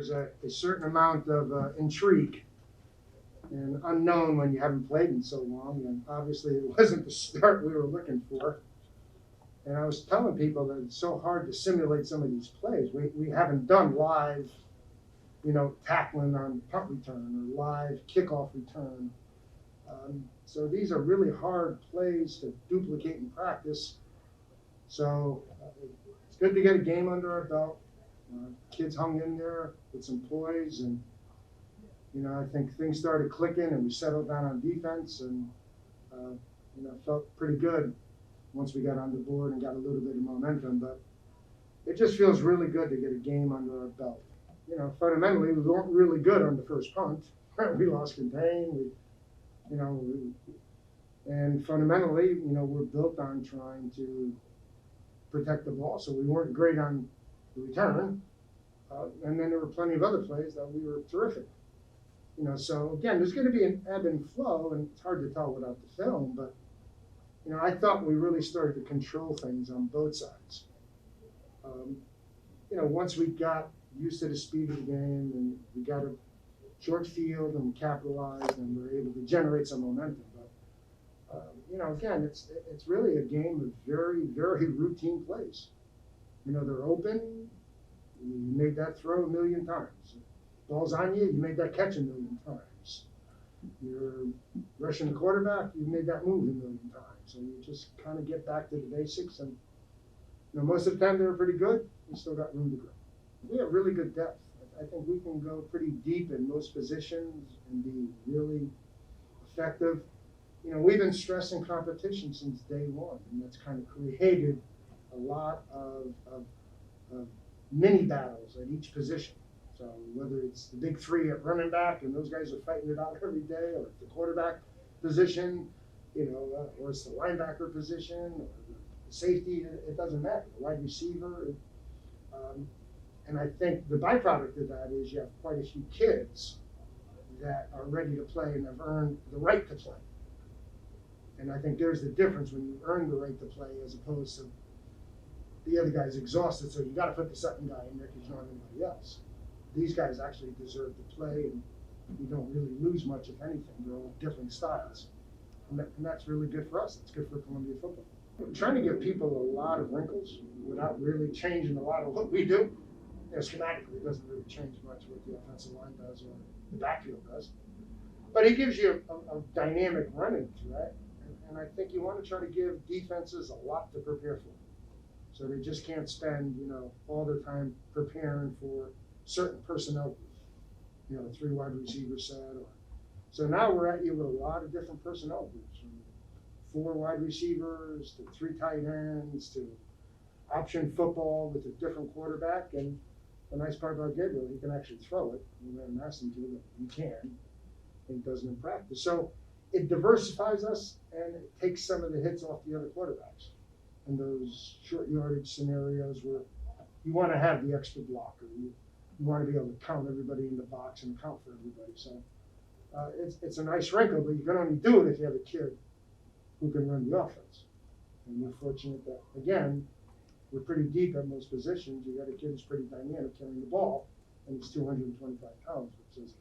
there's a certain amount of intrigue and unknown when you haven't played in so long, and obviously it wasn't the start we were looking for. And I was telling people that it's so hard to simulate some of these plays. We haven't done live, tackling on punt return or live kickoff return. So these are really hard plays to duplicate in practice. So it's good to get a game under our belt. Kids hung in there with some poise, and I think things started clicking, and we settled down on defense, and felt pretty good once we got on the board and got a little bit of momentum. But it just feels really good to get a game under our belt. Fundamentally, we weren't really good on the first punt. We lost contain. And fundamentally, we're built on trying to protect the ball, so we weren't great on the return. And then there were plenty of other plays that we were terrific. So again, there's going to be an ebb and flow, and it's hard to tell without the film, but I thought we really started to control things on both sides. Once we got used to the speed of the game and we got a short field and capitalized and we're able to generate some momentum. But again, it's really a game of very, very routine plays. They're open. You made that throw a million times. Ball's on you, you made that catch a million times. You're rushing the quarterback, you made that move a million times. So you just kind of get back to the basics, and most of the time they were pretty good. We still got room to grow. We have really good depth. I think we can go pretty deep in most positions and be really effective. We've been stressing competition since day one, and that's kind of created a lot of mini battles at each position. So whether it's the big three at running back, and those guys are fighting it out every day, or the quarterback position, or it's the linebacker position, or the safety, it doesn't matter. The wide receiver. And I think the byproduct of that is you have quite a few kids that are ready to play and have earned the right to play. And I think there's the difference when you earn the right to play as opposed to the other guy's exhausted, so you got to put the second guy in there because you don't have anybody else. These guys actually deserve to play, and you don't really lose much, if anything. They're all different styles. And that's really good for us. It's good for Columbia football. We're trying to give people a lot of wrinkles without really changing a lot of what we do. Schematically, it doesn't really change much what the offensive line does or the backfield does. But it gives you a dynamic running threat, and I think you want to try to give defenses a lot to prepare for. So they just can't spend, all their time preparing for certain personnel groups, 3 wide receiver set. So now we're at you with a lot of different personnel groups, from 4 wide receivers to 3 tight ends to option football with a different quarterback. And the nice part about Gabriel, he can actually throw it. We haven't asked him to, but he can. He does it in practice. So it diversifies us, and it takes some of the hits off the other quarterbacks. And those short yardage scenarios where you want to have the extra blocker. You want to be able to count everybody in the box and account for everybody. So it's a nice wrinkle, but you can only do it if you have a kid who can run the offense. And we're fortunate that, again, we're pretty deep at most positions. You got a kid who's pretty dynamic carrying the ball, and he's 225 pounds, which is